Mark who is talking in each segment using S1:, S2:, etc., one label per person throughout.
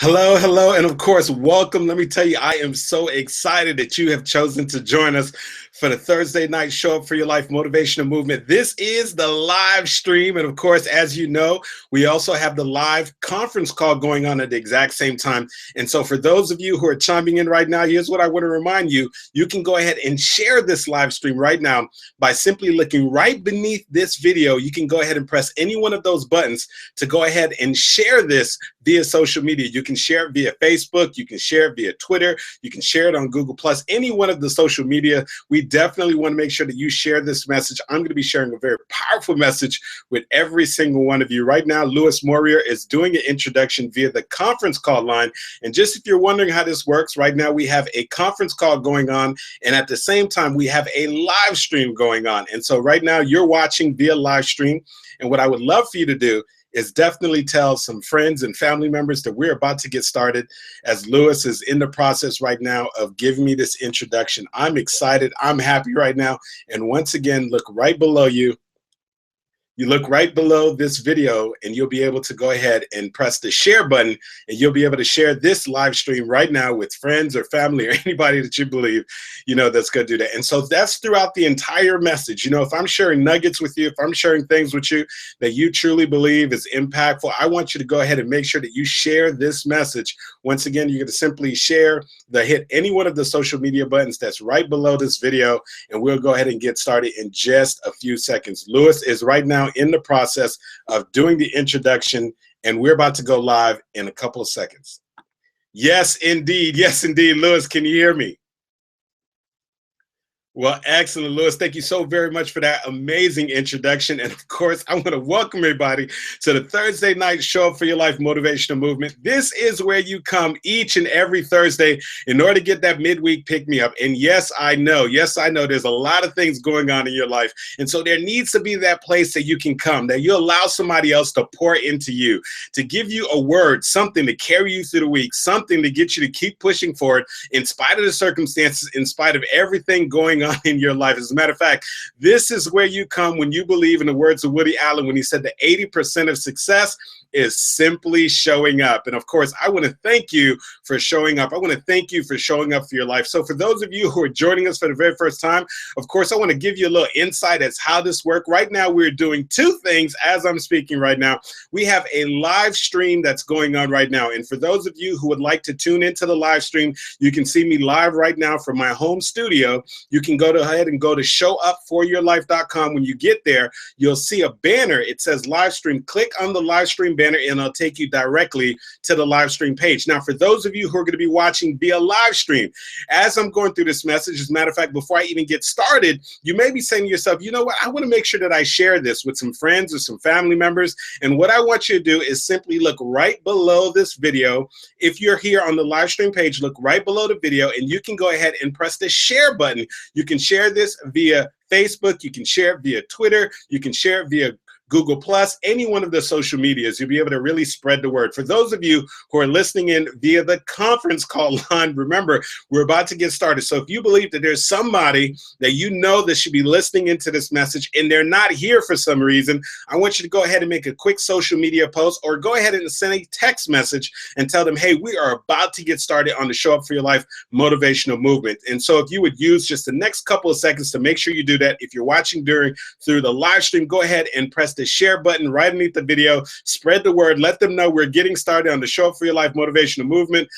S1: Hello, hello, and of course, welcome. Let me tell you, I am so excited that you have chosen to join us for the Thursday night Show Up for Your Life Motivational Movement. This is the live stream, and of course, as you know, we also have the live conference call going on at the exact same time. And so for those of you who are chiming in right now, here's what I want to remind you. You can go ahead and share this live stream right now by simply looking right beneath this video. You can go ahead and press any one of those buttons to go ahead and share this via social media. You can share it via Facebook, you can share it via Twitter, you can share it on Google+, any one of the social media. We definitely want to make sure that you share this message. I'm going to be sharing a very powerful message with every single one of you. Right now, Louis Morier is doing an introduction via the conference call line. And just if you're wondering how this works, right now we have a conference call going on, and at the same time, we have a live stream going on. And so right now, you're watching via live stream. And what I would love for you to do is definitely tell some friends and family members that we're about to get started, as Louis is in the process right now of giving me this introduction. I'm excited. I'm happy right now. And once again, look right below you. You look right below this video and you'll be able to go ahead and press the share button, and you'll be able to share this live stream right now with friends or family or anybody that you believe, that's going to do that. And so that's throughout the entire message. If I'm sharing nuggets with you, if I'm sharing things with you that you truly believe is impactful, I want you to go ahead and make sure that you share this message. Once again, you're going to simply hit any one of the social media buttons that's right below this video, and we'll go ahead and get started in just a few seconds. Louis is right now in the process of doing the introduction, and we're about to go live in a couple of seconds. Yes, indeed. Yes, indeed. Louis, can you hear me? Well, excellent, Louis. Thank you so very much for that amazing introduction. And of course, I want to welcome everybody to the Thursday night Show Up for Your Life Motivational Movement. This is where you come each and every Thursday in order to get that midweek pick-me-up. And yes, I know there's a lot of things going on in your life. And so there needs to be that place that you can come, that you allow somebody else to pour into you, to give you a word, something to carry you through the week, something to get you to keep pushing forward in spite of the circumstances, in spite of everything going on in your life. As a matter of fact, this is where you come when you believe, in the words of Woody Allen, when he said that 80% of success is simply showing up. And of course, I want to thank you for showing up. I want to thank you for showing up for your life. So for those of you who are joining us for the very first time, of course, I want to give you a little insight as how this works. Right now, we're doing two things as I'm speaking right now. We have a live stream that's going on right now. And for those of you who would like to tune into the live stream, you can see me live right now from my home studio. You can go ahead and go to showupforyourlife.com. When you get there, you'll see a banner. It says live stream. Click on the live stream banner and I'll take you directly to the live stream page. Now, for those of you who are going to be watching via live stream, as I'm going through this message, as a matter of fact, before I even get started, you may be saying to yourself, you know what, I want to make sure that I share this with some friends or some family members. And what I want you to do is simply look right below this video. If you're here on the live stream page, look right below the video and you can go ahead and press the share button. You can share this via Facebook, you can share it via Twitter, you can share it via Google+, any one of the social medias. You'll be able to really spread the word. For those of you who are listening in via the conference call line, remember, we're about to get started. So if you believe that there's somebody that you know that should be listening into this message and they're not here for some reason, I want you to go ahead and make a quick social media post or go ahead and send a text message and tell them, hey, we are about to get started on the Show Up for Your Life Motivational Movement. And so if you would use just the next couple of seconds to make sure you do that, if you're watching through the live stream, go ahead and press the share button right underneath the video. Spread the word. Let them know we're getting started on the Show Up for Your Life Motivational Movement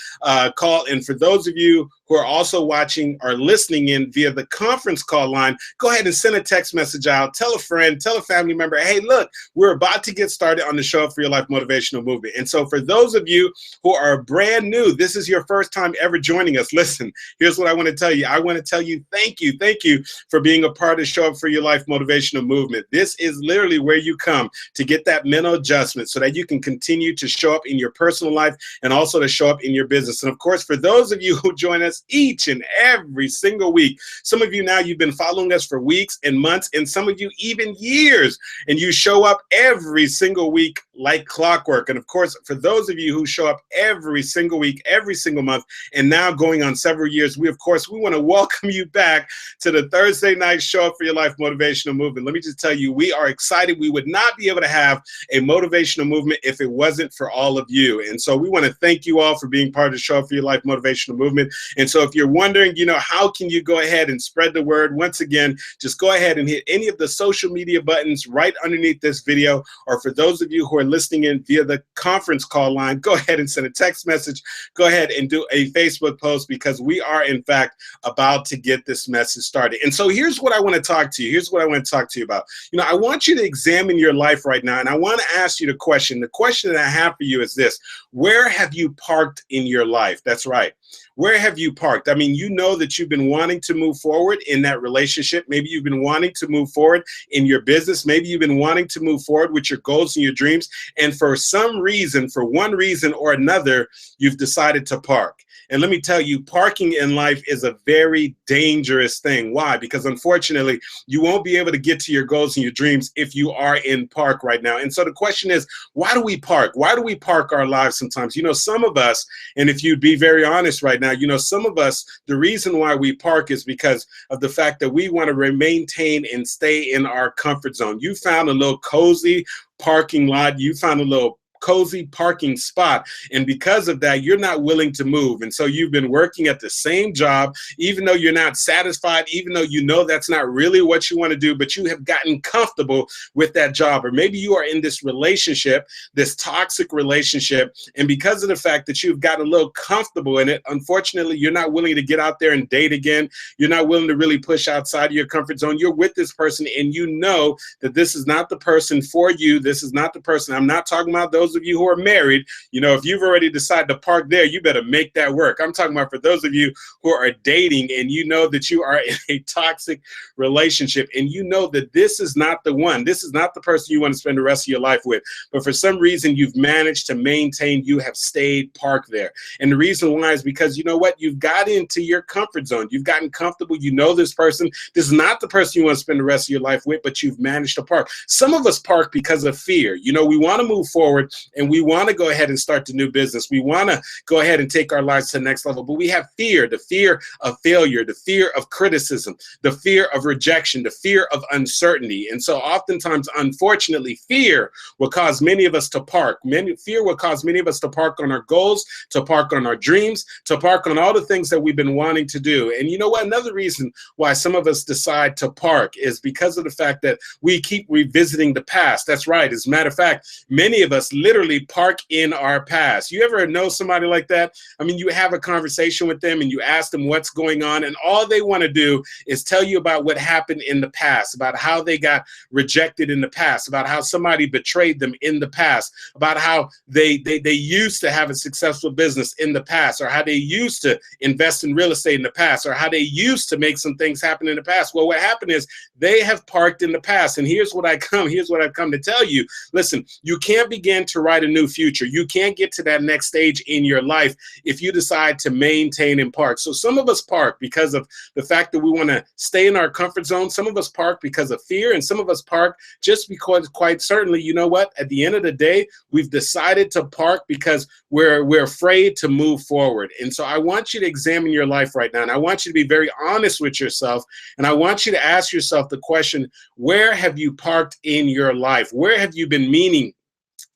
S1: call. And for those of you who are also watching or listening in via the conference call line, go ahead and send a text message out. Tell a friend, tell a family member, hey, look, we're about to get started on the Show Up for Your Life Motivational Movement. And so for those of you who are brand new, this is your first time ever joining us, listen, here's what I want to tell you. I want to tell you thank you for being a part of Show Up for Your Life Motivational Movement. This is literally where you come to get that mental adjustment so that you can continue to show up in your personal life and also to show up in your business. And of course, for those of you who join us each and every single week, some of you now, you've been following us for weeks and months, and some of you even years, and you show up every single week like clockwork. And of course, for those of you who show up every single week, every single month, and now going on several years, we want to welcome you back to the Thursday night Show Up for Your Life Motivational Movement. Let me just tell you, we are excited. We would not be able to have a motivational movement if it wasn't for all of you. And so we want to thank you all for being part of the Show Up for Your Life motivational movement. And so if you're wondering, how can you go ahead and spread the word? Once again, just go ahead and hit any of the social media buttons right underneath this video. Or for those of you who are listening in via the conference call line, go ahead and send a text message. Go ahead and do a Facebook post, because we are, in fact, about to get this message started. And so here's what I want to talk to you. Here's what I want to talk to you about. I want you to examine your life right now, and I want to ask you the question. The question that I have for you is this: where have you parked in your life? That's right. Where have you parked? I mean, you know that you've been wanting to move forward in that relationship. Maybe you've been wanting to move forward in your business. Maybe you've been wanting to move forward with your goals and your dreams. And for some reason, for one reason or another, you've decided to park. And let me tell you, parking in life is a very dangerous thing. Why? Because unfortunately, you won't be able to get to your goals and your dreams if you are in park right now. And so the question is, why do we park? Why do we park our lives sometimes? Some of us, and if you'd be very honest right now, some of us, the reason why we park is because of the fact that we want to maintain and stay in our comfort zone. You found a little cozy parking lot. You found a little cozy parking spot, and because of that, you're not willing to move. And so you've been working at the same job, even though you're not satisfied, even though you know that's not really what you want to do, but you have gotten comfortable with that job. Or maybe you are in this relationship, this toxic relationship, and because of the fact that you've gotten a little comfortable in it, unfortunately, you're not willing to get out there and date again. You're not willing to really push outside of your comfort zone. You're with this person, and you know that this is not the person for you. This is not the person. I'm not talking about those of you who are married. If you've already decided to park there, you better make that work. I'm talking about for those of you who are dating, and you know that you are in a toxic relationship, and you know that this is not the one. This is not the person you want to spend the rest of your life with. But for some reason, you've managed to maintain, you have stayed parked there. And the reason why is because, you know what? You've got into your comfort zone. You've gotten comfortable. You know this person. This is not the person you want to spend the rest of your life with, but you've managed to park. Some of us park because of fear. We want to move forward, and we want to go ahead and start the new business. We want to go ahead and take our lives to the next level, but we have fear, the fear of failure, the fear of criticism, the fear of rejection, the fear of uncertainty. And so oftentimes, unfortunately, fear will cause many of us to park. Fear will cause many of us to park on our goals, to park on our dreams, to park on all the things that we've been wanting to do. And you know what? Another reason why some of us decide to park is because of the fact that we keep revisiting the past. That's right. As a matter of fact, many of us literally park in our past. You ever know somebody like that? I mean, you have a conversation with them and you ask them what's going on, and all they want to do is tell you about what happened in the past, about how they got rejected in the past, about how somebody betrayed them in the past, about how they used to have a successful business in the past, or how they used to invest in real estate in the past, or how they used to make some things happen in the past. Well, what happened is they have parked in the past. And here's what I've come to tell you. Listen, you can't begin to write a new future. You can't get to that next stage in your life if you decide to maintain and park. So some of us park because of the fact that we want to stay in our comfort zone. Some of us park because of fear, and some of us park just because, quite certainly, you know what? At the end of the day, we've decided to park because we're afraid to move forward. And so I want you to examine your life right now, and I want you to be very honest with yourself, and I want you to ask yourself the question: where have you parked in your life? Where have you been meaning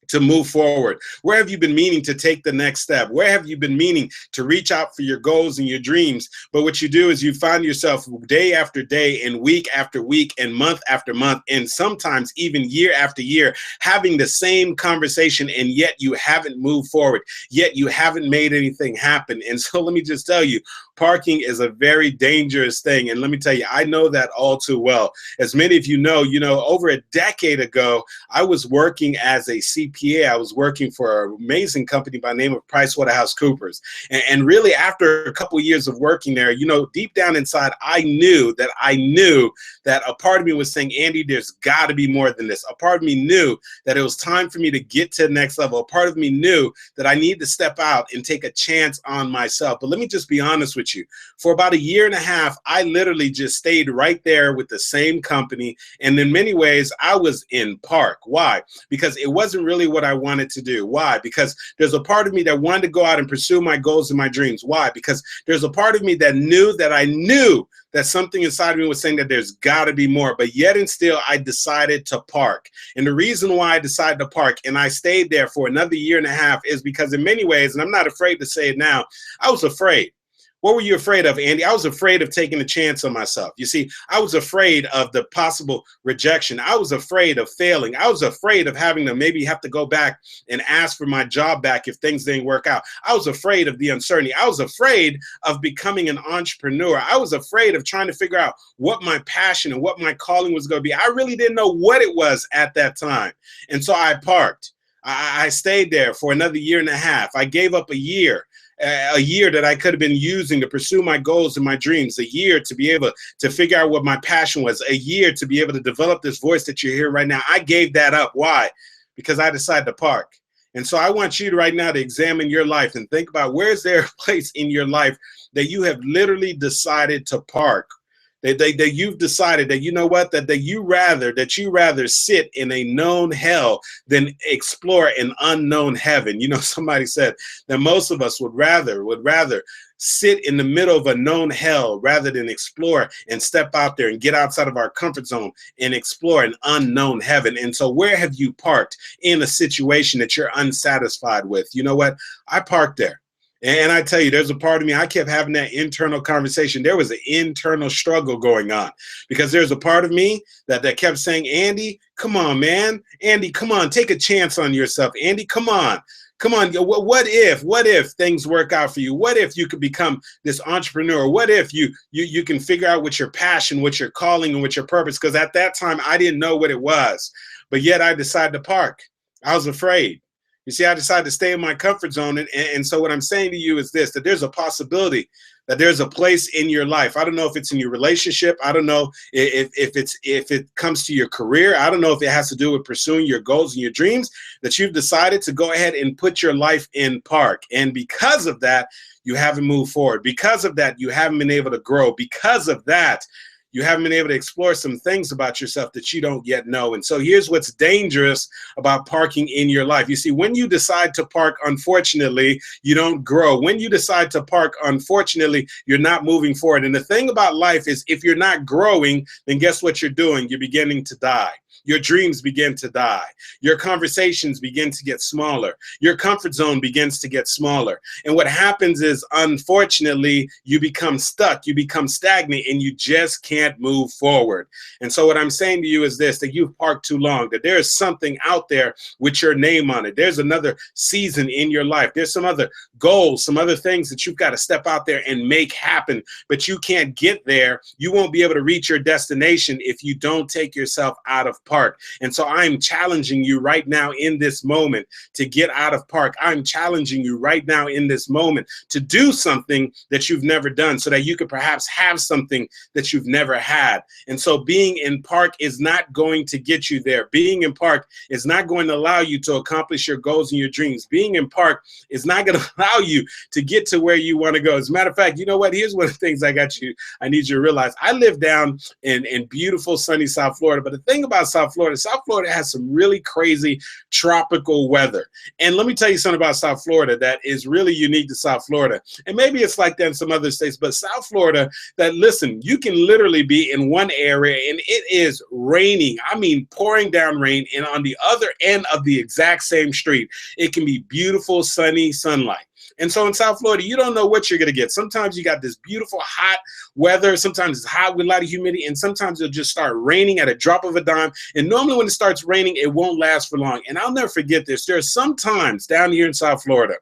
S1: to move forward? Where have you been meaning to take the next step? Where have you been meaning to reach out for your goals and your dreams? But what you do is you find yourself day after day and week after week and month after month, and sometimes even year after year, having the same conversation, and yet you haven't moved forward, yet you haven't made anything happen. And so let me just tell you, parking is a very dangerous thing. And let me tell you, I know that all too well. As many of you know, over a decade ago, I was working as a CPA. I was working for an amazing company by the name of PricewaterhouseCoopers. And really, after a couple of years of working there, deep down inside, I knew that a part of me was saying, Andy, there's got to be more than this. A part of me knew that it was time for me to get to the next level. A part of me knew that I need to step out and take a chance on myself. But let me just be honest with you. For about a year and a half, I literally just stayed right there with the same company. And in many ways, I was in park. Why? Because it wasn't really what I wanted to do. Why? Because there's a part of me that wanted to go out and pursue my goals and my dreams. Why? Because there's a part of me that knew that something inside of me was saying that there's got to be more, but yet and still I decided to park. And the reason why I decided to park and I stayed there for another year and a half is because in many ways, and I'm not afraid to say it now, I was afraid. What were you afraid of, Andy? I was afraid of taking a chance on myself. You see, I was afraid of the possible rejection. I was afraid of failing. I was afraid of having to maybe have to go back and ask for my job back if things didn't work out. I was afraid of the uncertainty. I was afraid of becoming an entrepreneur. I was afraid of trying to figure out what my passion and what my calling was going to be. I really didn't know what it was at that time. And so I parked. I stayed there for another year and a half. I gave up a year that I could have been using to pursue my goals and my dreams, a year to be able to figure out what my passion was, a year to be able to develop this voice that you hear right now. I gave that up. Why? Because I decided to park. And so I want you to right now to examine your life and think about, where is there a place in your life that you have literally decided to park? That you've decided that, you know what, that you rather sit in a known hell than explore an unknown heaven. You know, somebody said that most of us would rather sit in the middle of a known hell rather than explore and step out there and get outside of our comfort zone and explore an unknown heaven. And so where have you parked in a situation that you're unsatisfied with? You know what? I parked there. And I tell you, there's a part of me, I kept having that internal conversation. There was an internal struggle going on because there's a part of me that kept saying, Andy, come on, man. Andy, come on, take a chance on yourself. Andy, come on. Come on, what if things work out for you? What if you could become this entrepreneur? What if you can figure out what your passion, what your calling, and what your purpose? Because at that time, I didn't know what it was, but yet I decided to park. I was afraid. You see, I decided to stay in my comfort zone. And so what I'm saying to you is this, that there's a possibility that there's a place in your life. I don't know if it's in your relationship. I don't know if it comes to your career. I don't know if it has to do with pursuing your goals and your dreams, that you've decided to go ahead and put your life in park. And because of that, you haven't moved forward. Because of that, you haven't been able to grow. Because of that, you haven't been able to explore some things about yourself that you don't yet know. And so here's what's dangerous about parking in your life. You see, when you decide to park, unfortunately, you don't grow. When you decide to park, unfortunately, you're not moving forward. And the thing about life is, if you're not growing, then guess what you're doing? You're beginning to die. Your dreams begin to die. Your conversations begin to get smaller. Your comfort zone begins to get smaller. And what happens is, unfortunately, you become stuck, you become stagnant, and you just can't move forward. And so what I'm saying to you is this, that you've parked too long, that there is something out there with your name on it. There's another season in your life. There's some other goals, some other things that you've got to step out there and make happen, but you can't get there. You won't be able to reach your destination if you don't take yourself out of park. And so I'm challenging you right now in this moment to get out of park. I'm challenging you right now in this moment to do something that you've never done so that you could perhaps have something that you've never had. And so being in park is not going to get you there. Being in park is not going to allow you to accomplish your goals and your dreams. Being in park is not going to allow you to get to where you want to go. As a matter of fact, you know what? Here's one of the things I need you to realize. I live down in beautiful sunny South Florida, but the thing about South Florida has some really crazy tropical weather. And let me tell you something about South Florida that is really unique to South Florida. And maybe it's like that in some other states, but South Florida, that listen, you can literally be in one area and it is raining. I mean, pouring down rain. And on the other end of the exact same street, it can be beautiful, sunny sunlight. And so in South Florida, you don't know what you're going to get. Sometimes you got this beautiful hot weather. Sometimes it's hot with a lot of humidity. And sometimes it'll just start raining at a drop of a dime. And normally when it starts raining, it won't last for long. And I'll never forget this. There are some times down here in South Florida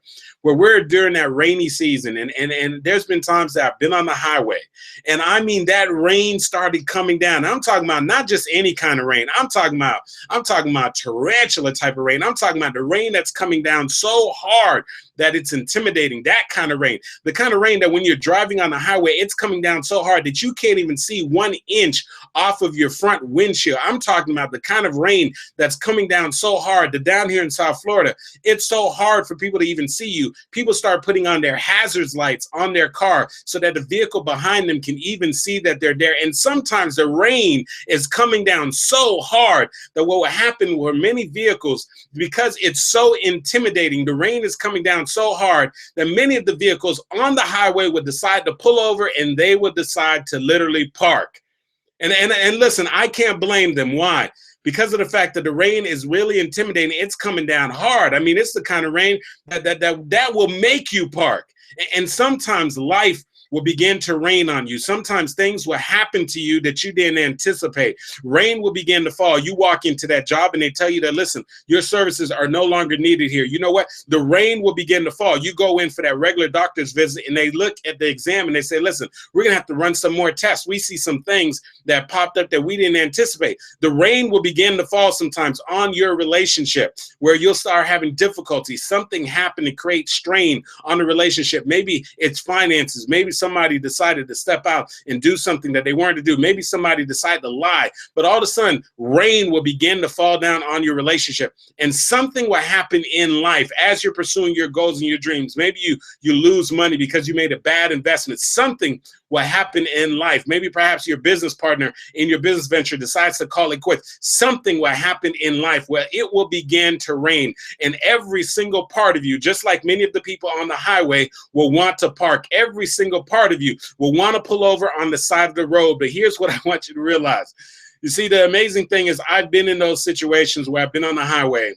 S1: where we're during that rainy season. And there's been times that I've been on the highway. And I mean, that rain started coming down. I'm talking about not just any kind of rain. I'm talking about tarantula type of rain. I'm talking about the rain that's coming down so hard that it's intimidating. That kind of rain, the kind of rain that when you're driving on the highway, it's coming down so hard that you can't even see 1 inch off of your front windshield. I'm talking about the kind of rain that's coming down so hard that down here in South Florida, it's so hard for people to even see you. People start putting on their hazards lights on their car so that the vehicle behind them can even see that they're there. And sometimes the rain is coming down so hard that what will happen with many vehicles, because it's so intimidating, the rain is coming down so hard that many of the vehicles on the highway would decide to pull over, and they would decide to literally park. And listen, I can't blame them. Why? Because of the fact that the rain is really intimidating. It's coming down hard. I mean, it's the kind of rain that will make you park. And sometimes life will begin to rain on you. Sometimes things will happen to you that you didn't anticipate. Rain will begin to fall. You walk into that job and they tell you that, listen, your services are no longer needed here. You know what? The rain will begin to fall. You go in for that regular doctor's visit and they look at the exam and they say, listen, we're going to have to run some more tests. We see some things that popped up that we didn't anticipate. The rain will begin to fall sometimes on your relationship where you'll start having difficulty. Something happened to create strain on the relationship. Maybe it's finances. Maybe somebody decided to step out and do something that they wanted to do. Maybe somebody decided to lie, but all of a sudden rain will begin to fall down on your relationship, and something will happen in life as you're pursuing your goals and your dreams. Maybe you lose money because you made a bad investment. Something will happen in life. Maybe perhaps your business partner in your business venture decides to call it quits. Something will happen in life where it will begin to rain, and every single part of you, just like many of the people on the highway, will want to park. Every single part of you will want to pull over on the side of the road. But here's what I want you to realize. You see, the amazing thing is I've been in those situations where I've been on the highway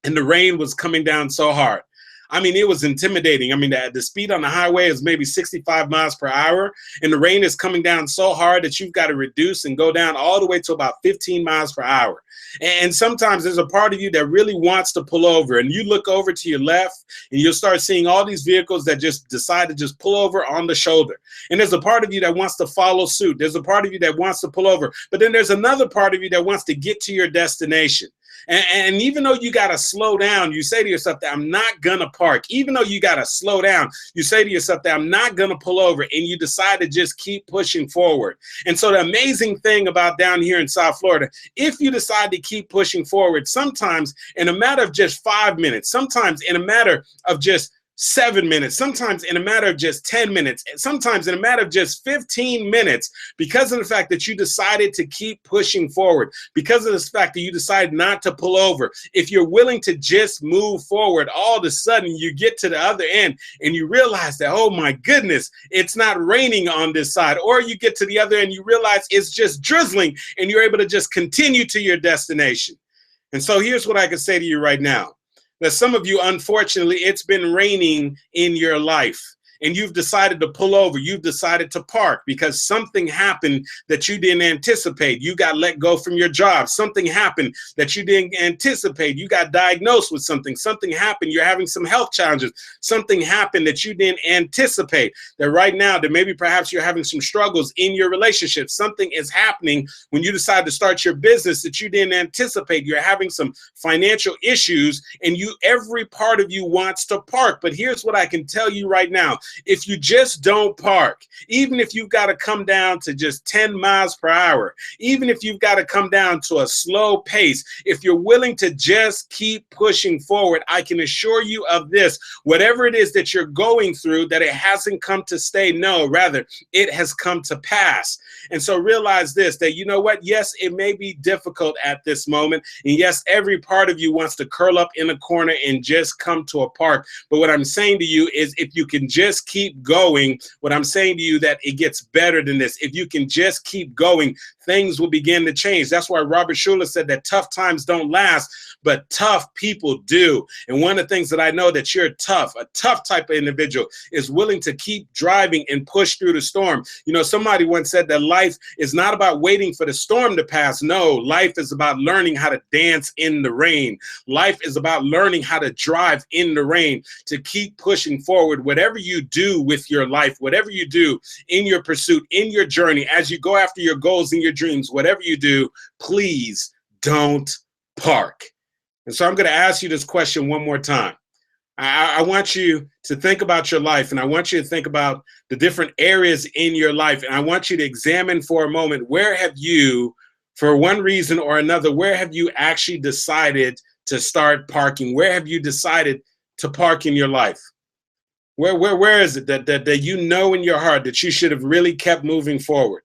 S1: and the rain was coming down so hard. I mean, it was intimidating. I mean, the speed on the highway is maybe 65 miles per hour, and the rain is coming down so hard that you've got to reduce and go down all the way to about 15 miles per hour. And sometimes there's a part of you that really wants to pull over, and you look over to your left, and you'll start seeing all these vehicles that just decide to just pull over on the shoulder. And there's a part of you that wants to follow suit. There's a part of you that wants to pull over, but then there's another part of you that wants to get to your destination. And even though you got to slow down, you say to yourself that I'm not going to park. Even though you got to slow down, you say to yourself that I'm not going to pull over, and you decide to just keep pushing forward. And so the amazing thing about down here in South Florida, if you decide to keep pushing forward, sometimes in a matter of just 5 minutes, sometimes in a matter of just 7 minutes, sometimes in a matter of just 10 minutes, sometimes in a matter of just 15 minutes, because of the fact that you decided to keep pushing forward, because of the fact that you decided not to pull over, if you're willing to just move forward, all of a sudden you get to the other end and you realize that, oh my goodness, it's not raining on this side. Or you get to the other end, you realize it's just drizzling, and you're able to just continue to your destination. And so here's what I can say to you right now. That some of you, unfortunately, it's been raining in your life, and you've decided to pull over. You've decided to park because something happened that you didn't anticipate. You got let go from your job. Something happened that you didn't anticipate. You got diagnosed with something. Something happened. You're having some health challenges. Something happened that you didn't anticipate. That right now, that maybe perhaps you're having some struggles in your relationship. Something is happening when you decide to start your business that you didn't anticipate. You're having some financial issues, and every part of you wants to park. But here's what I can tell you right now. If you just don't park, even if you've got to come down to just 10 miles per hour, even if you've got to come down to a slow pace, if you're willing to just keep pushing forward, I can assure you of this, whatever it is that you're going through, that it hasn't come to stay. No, rather, it has come to pass. And so realize this, that you know what? Yes, it may be difficult at this moment. And yes, every part of you wants to curl up in a corner and just come to a park. But what I'm saying to you is if you can just keep going, what I'm saying to you that it gets better than this. If you can just keep going, things will begin to change. That's why Robert Schuller said that tough times don't last, but tough people do. And one of the things that I know that you're tough, a tough type of individual, is willing to keep driving and push through the storm. You know, somebody once said that life is not about waiting for the storm to pass. No, life is about learning how to dance in the rain. Life is about learning how to drive in the rain, to keep pushing forward. Whatever you do with your life, whatever you do in your pursuit, in your journey, as you go after your goals and your dreams, whatever you do, please don't park. And so I'm going to ask you this question one more time. I want you to think about your life, and I want you to think about the different areas in your life, and I want you to examine for a moment, where have you, for one reason or another, where have you actually decided to start parking? Where have you decided to park in your life? Where is it that you know in your heart that you should have really kept moving forward?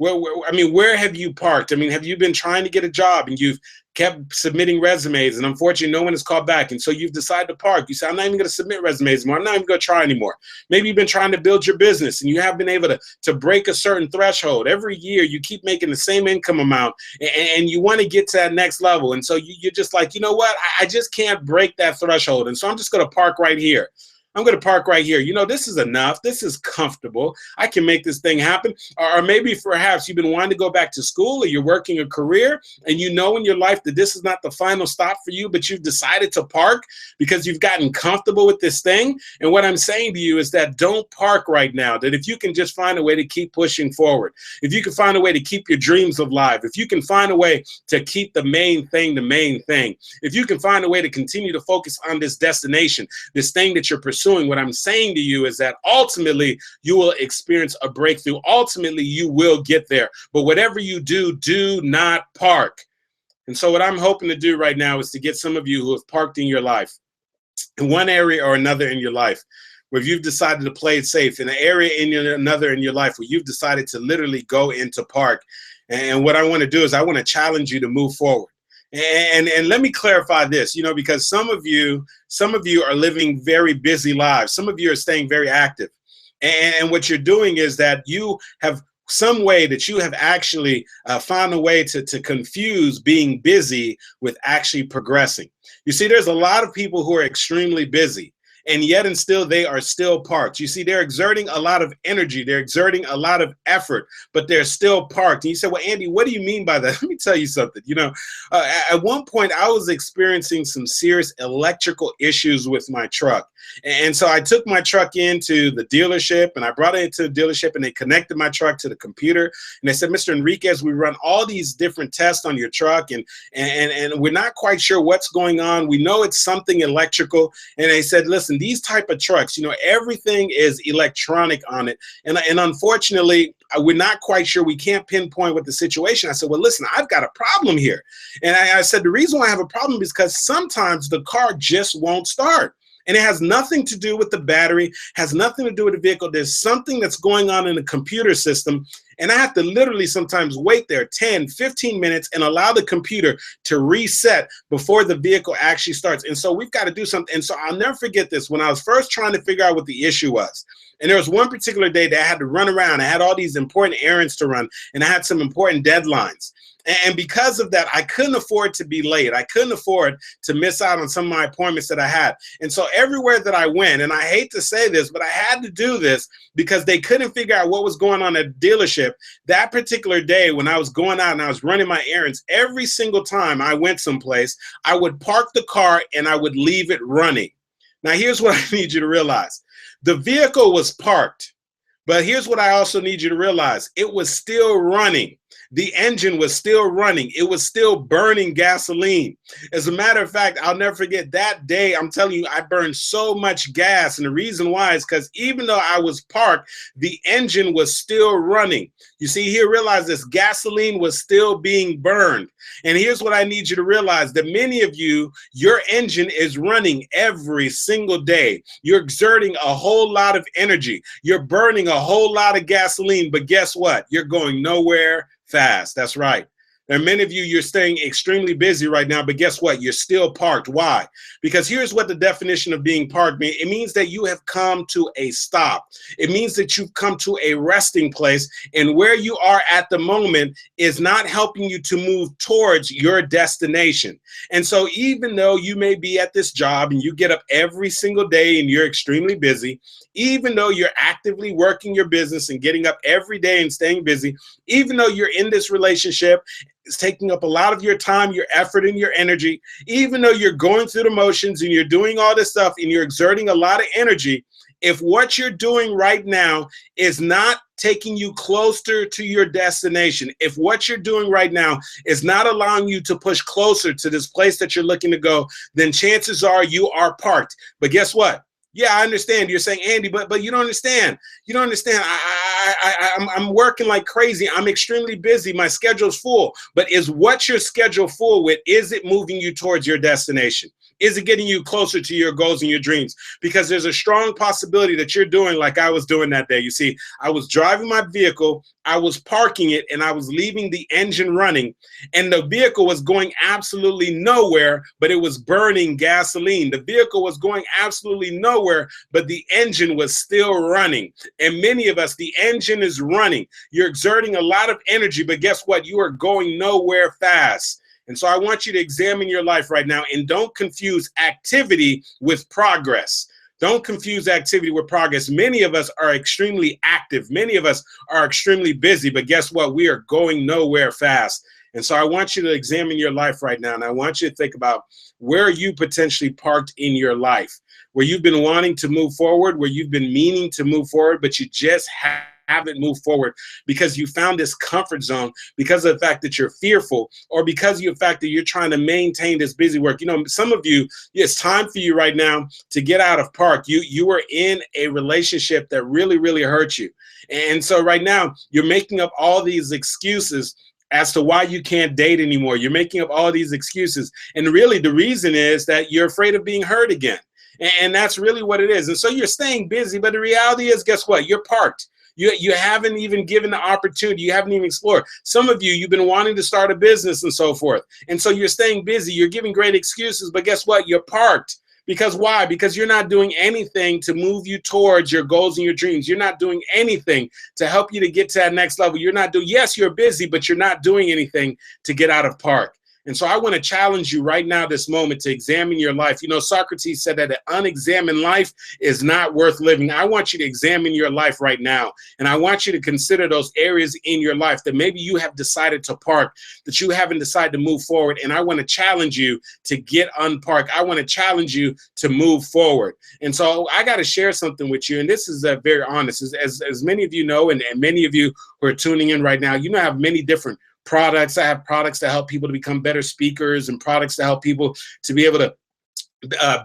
S1: I mean, where have you parked? I mean, have you been trying to get a job and you've kept submitting resumes and unfortunately no one has called back, and so you've decided to park? You say, I'm not even going to submit resumes anymore. I'm not even going to try anymore. Maybe you've been trying to build your business and you haven't been able to break a certain threshold. Every year you keep making the same income amount, and you want to get to that next level. And so you're just like, you know what? I just can't break that threshold. And so I'm just going to park right here. I'm going to park right here. You know, this is enough. This is comfortable. I can make this thing happen. Or maybe perhaps you've been wanting to go back to school, or you're working a career and you know in your life that this is not the final stop for you, but you've decided to park because you've gotten comfortable with this thing. And what I'm saying to you is that don't park right now. That if you can just find a way to keep pushing forward, if you can find a way to keep your dreams alive, if you can find a way to keep the main thing, if you can find a way to continue to focus on this destination, this thing that you're pursuing, what I'm saying to you is that ultimately you will experience a breakthrough. Ultimately, you will get there. But whatever you do, do not park. And so what I'm hoping to do right now is to get some of you who have parked in your life, in one area or another in your life, where you've decided to play it safe, in an area another in your life where you've decided to literally go into park. And what I want to do is I want to challenge you to move forward. And let me clarify this, you know, because some of you are living very busy lives. Some of you are staying very active. And what you're doing is that you have some way that you have actually found a way to confuse being busy with actually progressing. You see, there's a lot of people who are extremely busy, and yet and still they are still parked. You see, they're exerting a lot of energy, they're exerting a lot of effort, but they're still parked. And you say, well, Andy, what do you mean by that? Let me tell you something. You know, at one point I was experiencing some serious electrical issues with my truck. And so I took my truck into the dealership, and I brought it into the dealership, and they connected my truck to the computer. And they said, Mr. Henriquez, we run all these different tests on your truck, and we're not quite sure what's going on. We know it's something electrical. And they said, listen, these type of trucks, you know, everything is electronic on it. And unfortunately, we're not quite sure. We can't pinpoint what the situation. I said, well, listen, I've got a problem here. And I said, the reason why I have a problem is because sometimes the car just won't start. And it has nothing to do with the battery, has nothing to do with the vehicle. There's something that's going on in the computer system. And I have to literally sometimes wait there 10, 15 minutes and allow the computer to reset before the vehicle actually starts. And so we've got to do something. And so I'll never forget this. When I was first trying to figure out what the issue was, and there was one particular day that I had to run around. I had all these important errands to run, and I had some important deadlines. And because of that, I couldn't afford to be late. I couldn't afford to miss out on some of my appointments that I had. And so everywhere that I went, and I hate to say this, but I had to do this because they couldn't figure out what was going on at the dealership. That particular day when I was going out and I was running my errands, every single time I went someplace, I would park the car and I would leave it running. Now, here's what I need you to realize. The vehicle was parked, but here's what I also need you to realize. It was still running. The engine was still running. It was still burning gasoline. As a matter of fact, I'll never forget that day. I'm telling you, I burned so much gas. And the reason why is because even though I was parked, the engine was still running. You see, here, realize this, gasoline was still being burned. And here's what I need you to realize, that many of you, your engine is running every single day. You're exerting a whole lot of energy. You're burning a whole lot of gasoline, but guess what? You're going nowhere fast. That's right. There are many of you, you're staying extremely busy right now, but guess what? You're still parked. Why? Because here's what the definition of being parked means. It means that you have come to a stop. It means that you've come to a resting place, and where you are at the moment is not helping you to move towards your destination. And so even though you may be at this job and you get up every single day and you're extremely busy, even though you're actively working your business and getting up every day and staying busy, even though you're in this relationship, it's taking up a lot of your time, your effort, and your energy, even though you're going through the motions and you're doing all this stuff and you're exerting a lot of energy, If what you're doing right now is not taking you closer to your destination, if what you're doing right now is not allowing you to push closer to this place that you're looking to go, then chances are you are parked. But guess what? Yeah, I understand. You're saying, Andy, but you don't understand. You don't understand. I'm working like crazy. I'm extremely busy. My schedule's full. But is what your schedule full with, is it moving you towards your destination? Is it getting you closer to your goals and your dreams? Because there's a strong possibility that you're doing like I was doing that day. You see, I was driving my vehicle, I was parking it, and I was leaving the engine running. And the vehicle was going absolutely nowhere, but it was burning gasoline. The vehicle was going absolutely nowhere, but the engine was still running. And many of us, the engine is running. You're exerting a lot of energy, but guess what? You are going nowhere fast. And so I want you to examine your life right now, and don't confuse activity with progress. Don't confuse activity with progress. Many of us are extremely active. Many of us are extremely busy, but guess what? We are going nowhere fast. And so I want you to examine your life right now, and I want you to think about where you potentially parked in your life, where you've been wanting to move forward, where you've been meaning to move forward, but you just haven't moved forward because you found this comfort zone, because of the fact that you're fearful, or because of the fact that you're trying to maintain this busy work. You know, some of you, it's time for you right now to get out of park. You were in a relationship that really, really hurt you. And so right now you're making up all these excuses as to why you can't date anymore. You're making up all these excuses. And really the reason is that you're afraid of being hurt again. And that's really what it is. And so you're staying busy, but the reality is, guess what? You're parked. You haven't even given the opportunity. You haven't even explored. Some of you, you've been wanting to start a business and so forth. And so you're staying busy. You're giving great excuses, but guess what? You're parked. Because why? Because you're not doing anything to move you towards your goals and your dreams. You're not doing anything to help you to get to that next level. You're not doing, yes, you're busy, but you're not doing anything to get out of park. And so I want to challenge you right now, this moment, to examine your life. You know, Socrates said that an unexamined life is not worth living. I want you to examine your life right now. And I want you to consider those areas in your life that maybe you have decided to park, that you haven't decided to move forward. And I want to challenge you to get unparked. I want to challenge you to move forward. And so I got to share something with you. And this is very honest. As many of you know, and many of you who are tuning in right now, you know, I have many different products. I have products that help people to become better speakers, and products to help people to be able to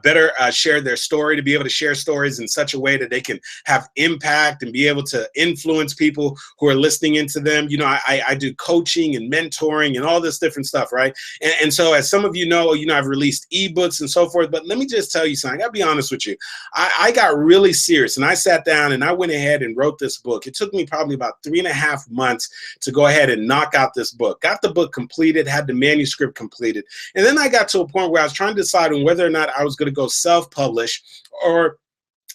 S1: better share their story, to be able to share stories in such a way that they can have impact and be able to influence people who are listening into them. You know, I do coaching and mentoring and all this different stuff, right? And so as some of you know, I've released ebooks and so forth, but let me just tell you something. I gotta be honest with you. I got really serious, and I sat down and I went ahead and wrote this book. It took me probably about 3.5 months to go ahead and knock out this book. Got the book completed, had the manuscript completed. And then I got to a point where I was trying to decide on whether or not I was going to go self-publish, or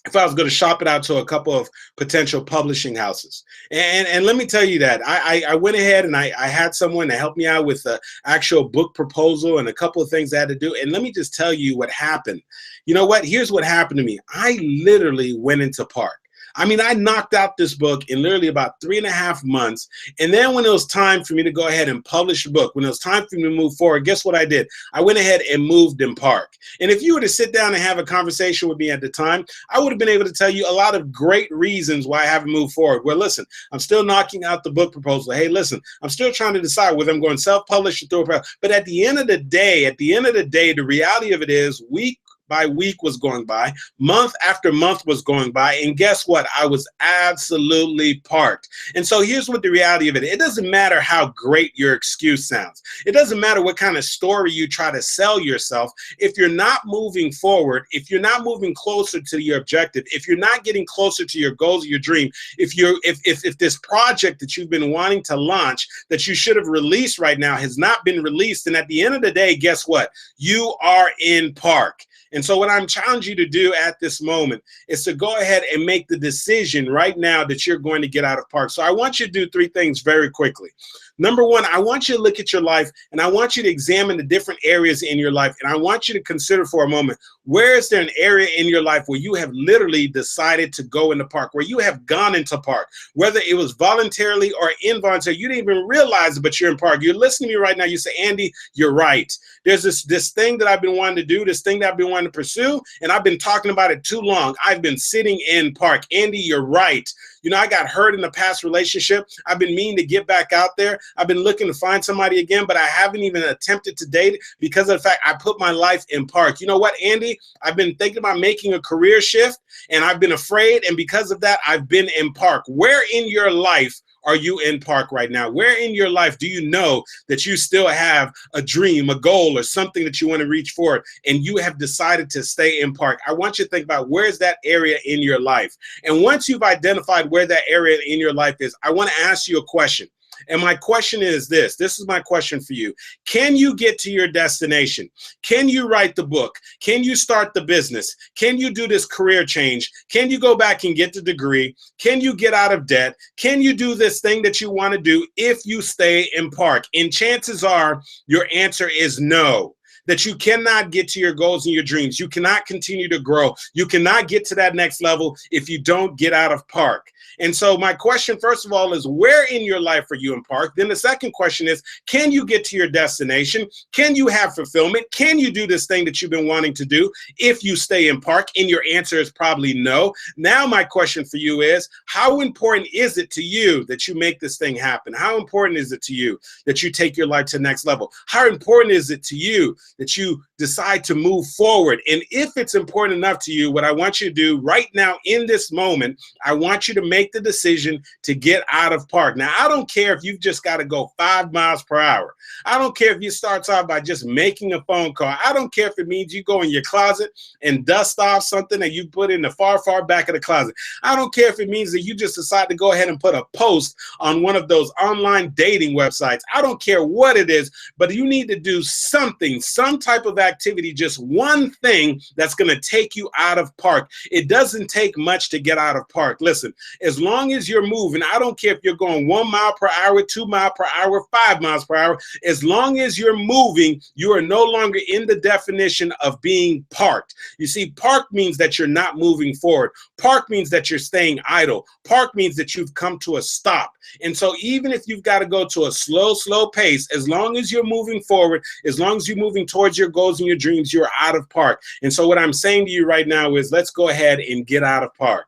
S1: if I was going to shop it out to a couple of potential publishing houses. And let me tell you that I went ahead and I had someone to help me out with the actual book proposal and a couple of things I had to do. And let me just tell you what happened. You know what? Here's what happened to me. I literally went into park. I mean, I knocked out this book in literally about 3.5 months. And then when it was time for me to go ahead and publish the book, when it was time for me to move forward, guess what I did? I went ahead and moved in park. And if you were to sit down and have a conversation with me at the time, I would have been able to tell you a lot of great reasons why I haven't moved forward. Well, listen, I'm still knocking out the book proposal. Hey, listen, I'm still trying to decide whether I'm going self-publish or through a. But at the end of the day, the reality of it is week by week was going by, month after month was going by, and guess what? I was absolutely parked. And so here's what the reality of it is. It doesn't matter how great your excuse sounds. It doesn't matter what kind of story you try to sell yourself. If you're not moving forward, if you're not moving closer to your objective, if you're not getting closer to your goals, your dream, if this project that you've been wanting to launch that you should have released right now has not been released, then at the end of the day, guess what? You are in park. And so what I'm challenging you to do at this moment is to go ahead and make the decision right now that you're going to get out of park. So I want you to do 3 things very quickly. Number one, I want you to look at your life and I want you to examine the different areas in your life. And I want you to consider for a moment, where is there an area in your life where you have literally decided to go in the park, where you have gone into park, whether it was voluntarily or involuntarily, you didn't even realize it, but you're in park. You're listening to me right now. You say, Andy, you're right. There's this thing that I've been wanting to do, this thing that I've been wanting to pursue, and I've been talking about it too long. I've been sitting in park. Andy, you're right. You know, I got hurt in the past relationship. I've been meaning to get back out there. I've been looking to find somebody again, but I haven't even attempted to date because of the fact I put my life in park. You know what, Andy? I've been thinking about making a career shift, and I've been afraid, and because of that, I've been in park. Where in your life are you in park right now? Where in your life do you know that you still have a dream, a goal, or something that you want to reach for, and you have decided to stay in park? I want you to think about, where's that area in your life? And once you've identified where that area in your life is, I want to ask you a question. And my question is this. This is my question for you. Can you get to your destination? Can you write the book? Can you start the business? Can you do this career change? Can you go back and get the degree? Can you get out of debt? Can you do this thing that you want to do if you stay in park? And chances are your answer is no. That you cannot get to your goals and your dreams. You cannot continue to grow. You cannot get to that next level if you don't get out of park. And so my question, first of all, is where in your life are you in park? Then the second question is, can you get to your destination? Can you have fulfillment? Can you do this thing that you've been wanting to do if you stay in park? And your answer is probably no. Now my question for you is, how important is it to you that you make this thing happen? How important is it to you that you take your life to the next level? How important is it to you that you decide to move forward? And if it's important enough to you, what I want you to do right now in this moment, I want you to make the decision to get out of park. Now, I don't care if you've just got to go 5 miles per hour. I don't care if you start off by just making a phone call. I don't care if it means you go in your closet and dust off something that you put in the far, far back of the closet. I don't care if it means that you just decide to go ahead and put a post on one of those online dating websites. I don't care what it is, but you need to do something, some type of activity, just one thing that's going to take you out of park. It doesn't take much to get out of park. Listen, as long as you're moving, I don't care if you're going 1 mile per hour, 2 miles per hour, 5 miles per hour, as long as you're moving, you are no longer in the definition of being parked. You see, park means that you're not moving forward. Park means that you're staying idle. Park means that you've come to a stop. And so even if you've got to go to a slow pace, as long as you're moving forward, as long as you're moving towards your goals and your dreams, you're out of park. And so what I'm saying to you right now is, let's go ahead and get out of park.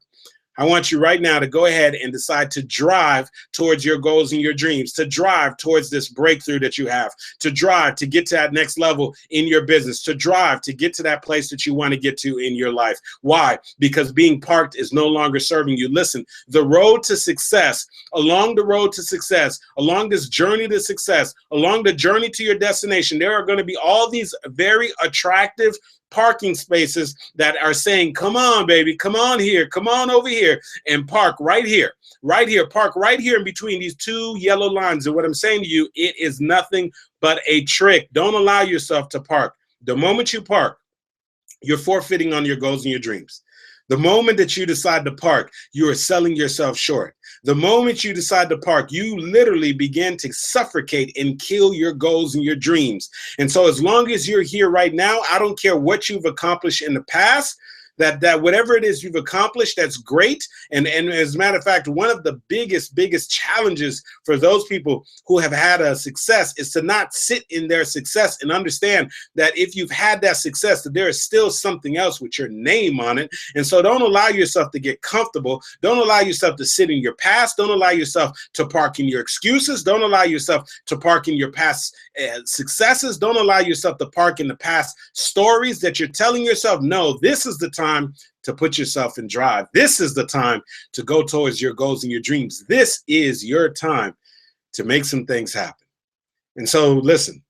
S1: I want you right now to go ahead and decide to drive towards your goals and your dreams, to drive towards this breakthrough that you have, to drive to get to that next level in your business, to drive to get to that place that you want to get to in your life. Why? Because being parked is no longer serving you. Listen, the road to success, along the road to success, along this journey to success, along the journey to your destination, there are going to be all these very attractive parking spaces that are saying, come on, baby, come on here, come on over here and park right here, park right here in between these 2 yellow lines. And what I'm saying to you, it is nothing but a trick. Don't allow yourself to park. The moment you park, you're forfeiting on your goals and your dreams. The moment that you decide to park, you are selling yourself short. The moment you decide to park, you literally begin to suffocate and kill your goals and your dreams. And so as long as you're here right now, I don't care what you've accomplished in the past, that whatever it is you've accomplished, that's great. And as a matter of fact, one of the biggest challenges for those people who have had a success is to not sit in their success and understand that if you've had that success, that there is still something else with your name on it. And so don't allow yourself to get comfortable. Don't allow yourself to sit in your past. Don't allow yourself to park in your excuses. Don't allow yourself to park in your past successes. Don't allow yourself to park in the past stories that you're telling yourself. No, this is the time to put yourself in drive. This is the time to go towards your goals and your dreams. This is your time to make some things happen. And so listen,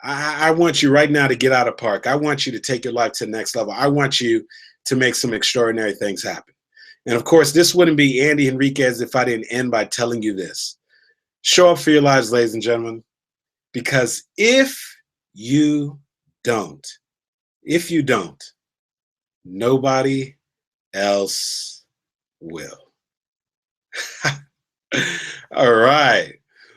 S1: I want you right now to get out of park. I want you to take your life to the next level. I want you to make some extraordinary things happen. And of course, this wouldn't be Andy Henriquez if I didn't end by telling you this. Show up for your lives, ladies and gentlemen, because if you don't, nobody else will. All right.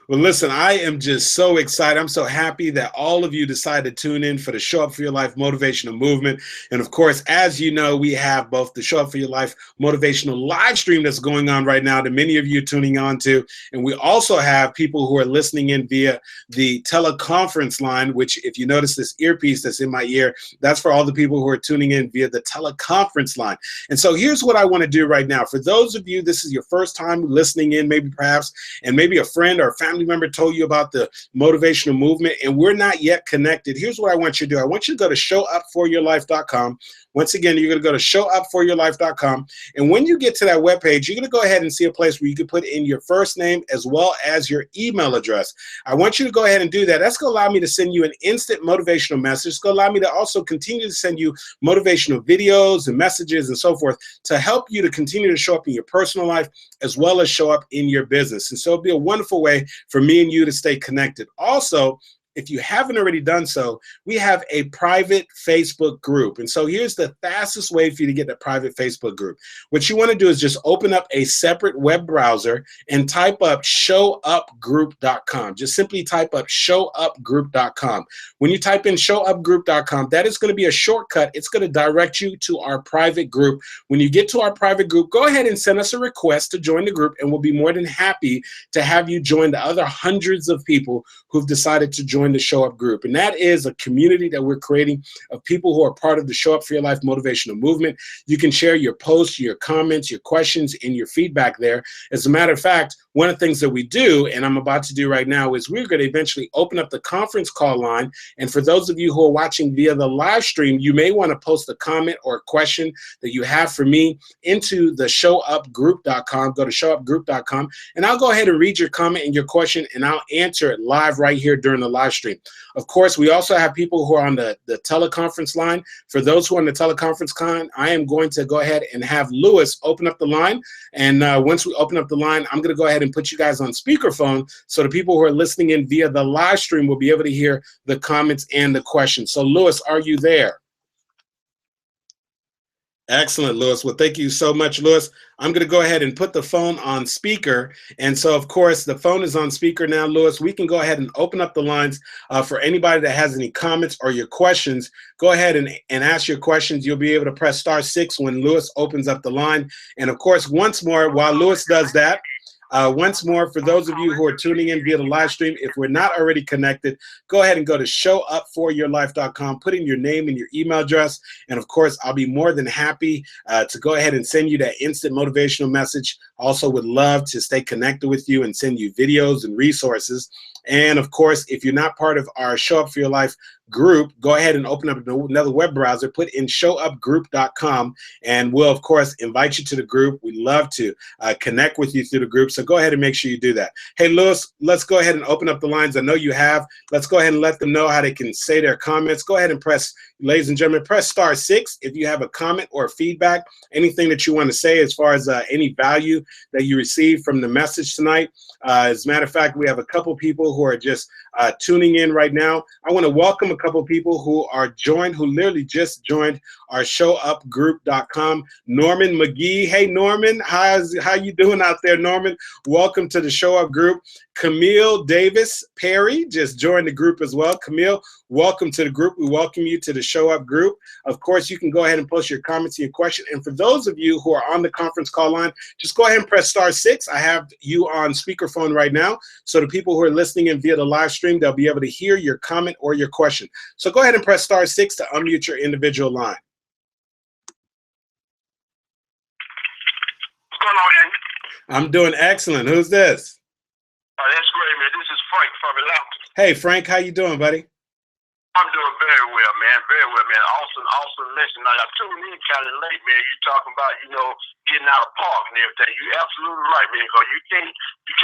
S1: Well, listen, I am just so excited. I'm so happy that all of you decided to tune in for the Show Up for Your Life Motivational Movement. And of course, as you know, we have both the Show Up for Your Life Motivational live stream that's going on right now that many of you are tuning on to. And we also have people who are listening in via the teleconference line, which if you notice this earpiece that's in my ear, that's for all the people who are tuning in via the teleconference line. And so here's what I want to do right now. For those of you, this is your first time listening in, maybe perhaps, and maybe a friend or a family member told you about the motivational movement and we're not yet connected. Here's what I want you to do. I want you to go to showupforyourlife.com. Once again, you're going to go to showupforyourlife.com. And when you get to that webpage, you're going to go ahead and see a place where you can put in your first name as well as your email address. I want you to go ahead and do that. That's going to allow me to send you an instant motivational message. It's going to allow me to also continue to send you motivational videos and messages and so forth to help you to continue to show up in your personal life as well as show up in your business. And so it'll be a wonderful way for me and you to stay connected. Also, if you haven't already done so, we have a private Facebook group. And so here's the fastest way for you to get a private Facebook group. What you want to do is just open up a separate web browser and type up showupgroup.com. Just simply type up showupgroup.com. When you type in showupgroup.com, that is going to be a shortcut. It's going to direct you to our private group. When you get to our private group, go ahead and send us a request to join the group, and we'll be more than happy to have you join the other hundreds of people who've decided to join the Show Up group. And that is a community that we're creating of people who are part of the Show Up for Your Life motivational movement. You can share your posts, your comments, your questions, and your feedback there. As a matter of fact, one of the things that we do, and I'm about to do right now, is we're going to eventually open up the conference call line. And for those of you who are watching via the live stream, you may want to post a comment or a question that you have for me into the showupgroup.com. Go to showupgroup.com, and I'll go ahead and read your comment and your question, and I'll answer it live right here during the live stream. Of course, we also have people who are on the teleconference line. For those who are on the teleconference line, I am going to go ahead and have Lewis open up the line. And once we open up the line, I'm going to go ahead and put you guys on speakerphone so the people who are listening in via the live stream will be able to hear the comments and the questions. So, Lewis, are you there? Excellent, Lewis. Well, thank you so much, Lewis. I'm going to go ahead and put the phone on speaker. And so, of course, the phone is on speaker now, Lewis. We can go ahead and open up the lines for anybody that has any comments or your questions. Go ahead and ask your questions. You'll be able to press *6 when Lewis opens up the line. And, of course, once more, while Lewis does that, once more, for those of you who are tuning in via the live stream, if we're not already connected, go ahead and go to showupforyourlife.com, put in your name and your email address, and of course, I'll be more than happy to go ahead and send you that instant motivational message. Also would love to stay connected with you and send you videos and resources. And of course, if you're not part of our Show Up for Your Life group, go ahead and open up another web browser, put in showupgroup.com, and we'll, of course, invite you to the group. We'd love to connect with you through the group, so go ahead and make sure you do that. Hey, Lewis, let's go ahead and open up the lines. I know you have. Let's go ahead and let them know how they can say their comments. Go ahead and press, ladies and gentlemen, press *6 if you have a comment or feedback, anything that you want to say as far as any value that you received from the message tonight. As a matter of fact, we have a couple people who are just tuning in right now. I want to welcome a couple people who are who literally just joined our showupgroup.com. Norman McGee. Hey, Norman, how you doing out there, Norman? Welcome to the Show Up group. Camille Davis Perry just joined the group as well. Camille, welcome to the group. We welcome you to the Show Up group. Of course, you can go ahead and post your comments and your question. And for those of you who are on the conference call line, just go ahead and press *6. I have you on speakerphone right now. So the people who are listening in via the live stream, they'll be able to hear your comment or your question. So go ahead and press *6 to unmute your individual line.
S2: What's going on, Andy?
S1: I'm doing excellent. Who's this?
S2: That's great, man. This is Frank from Atlanta.
S1: Hey, Frank, how you doing, buddy?
S2: I'm doing very well, man. Very well, man. Awesome lesson. Now, I tuned in kind of late, man. You talking about, getting out of park and everything. You're absolutely right, man, because you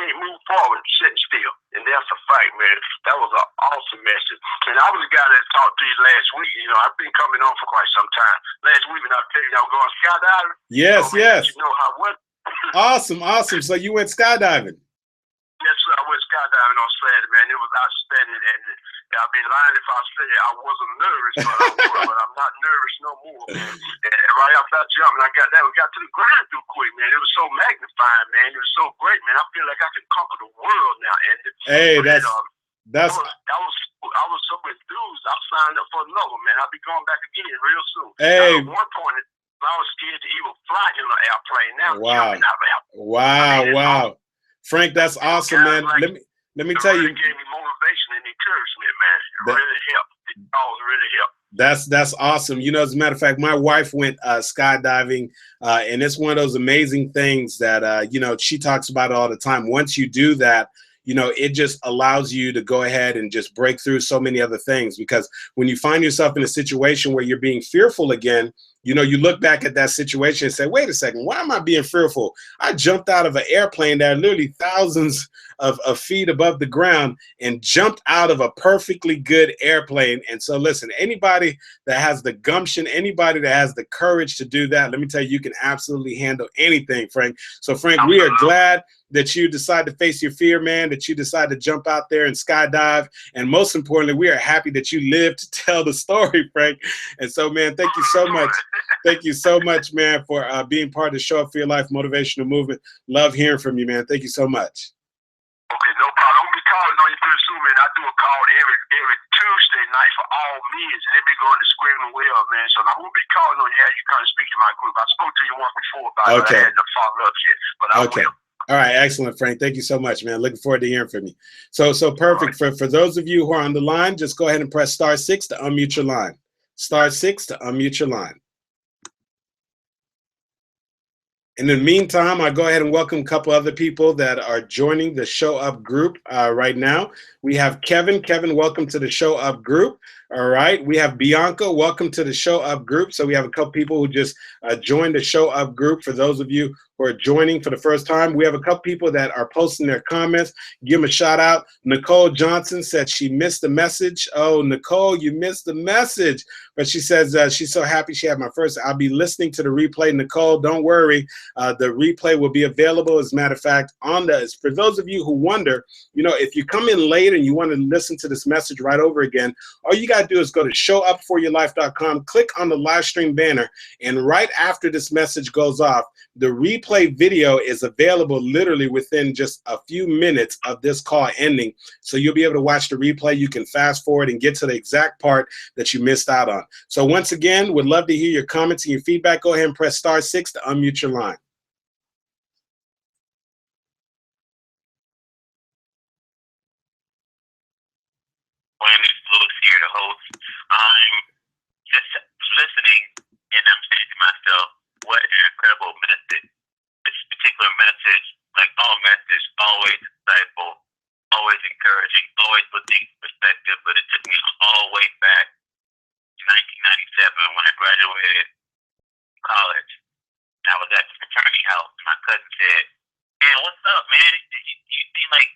S2: can't move forward sitting still. And that's a fact, man. That was an awesome message. And I was the guy that talked to you last week. I've been coming on for quite some time. Last week, and I tell you, I was going skydiving.
S1: Yes, yes.
S2: You know how what?
S1: Awesome. So you went skydiving.
S2: Yes, sir. I went skydiving on Saturday, man. It was outstanding, I'd be lying if I said I wasn't nervous, but I was. But I'm not nervous no more, man. And right after I jumped, and I got that, we got to the ground too quick, man. It was so magnifying, man. It was so great, man. I feel like I can conquer the world now, Andy.
S1: Hey, that's.
S2: I was so enthused. I signed up for another, man. I'll be going back again real soon.
S1: Hey.
S2: Now, at one point, I was scared to even fly in an airplane. Now,
S1: Wow.
S2: jumping out of an airplane.
S1: Wow. Frank, that's awesome, man.
S2: Like,
S1: let me tell you.
S2: It really gave me motivation and encouragement, man. It really helped. It always really helped.
S1: That's awesome. You know, as a matter of fact, my wife went skydiving, and it's one of those amazing things that, you know, she talks about it all the time. Once you do that, you know, it just allows you to go ahead and just break through so many other things, because when you find yourself in a situation where you're being fearful again, you know, you look back at that situation and say, wait a second, why am I being fearful? I jumped out of an airplane that are literally thousands of feet above the ground and jumped out of a perfectly good airplane. And so listen, anybody that has the gumption, anybody that has the courage to do that, let me tell you, you can absolutely handle anything, Frank. So Frank, we are glad that you decide to face your fear, man, that you decide to jump out there and skydive. And most importantly, we are happy that you live to tell the story, Frank. And so, man, thank you so much. Thank you so much, man, for being part of the Show Up for Your Life motivational movement. Love hearing from you, man. Thank you so much.
S2: Okay, no problem. I'm going to be calling on you pretty soon, man. I do a call every Tuesday night for all men. They be going to Screaming Well, man. So I'm going to be calling on you, have you come and speak to my group. I spoke to you once before about it, but I hadn't followed up yet. But I will.
S1: All right, excellent, Frank. Thank you so much, man. Looking forward to hearing from you. So perfect. Right. For those of you who are on the line, just go ahead and press *6 to unmute your line. *6 to unmute your line. In the meantime, I'll go ahead and welcome a couple other people that are joining the Show Up group right now. We have Kevin. Kevin, welcome to the Show Up group. All right. We have Bianca. Welcome to the Show Up group. So we have a couple people who just joined the Show Up group. For those of you who are joining for the first time, we have a couple people that are posting their comments. Give them a shout out. Nicole Johnson said she missed the message. Oh, Nicole, you missed the message. But she says she's so happy she had my first. I'll be listening to the replay. Nicole, don't worry. The replay will be available. As a matter of fact, for those of you who wonder, you know, if you come in late and you want to listen to this message right over again, all you got to do is go to showupforyourlife.com, click on the live stream banner, and right after this message goes off, the replay video is available literally within just a few minutes of this call ending. So you'll be able to watch the replay. You can fast forward and get to the exact part that you missed out on. So once again, would love to hear your comments and your feedback. Go ahead and press *6 to unmute your line.
S3: Lewis here, the host. I'm just listening and I'm saying to myself, what an incredible message. This particular message, like all messages, always insightful, always encouraging, always put things in perspective, but it took me all the way back to 1997 when I graduated college. I was at the fraternity house and my cousin said, man, what's up, man? You seem like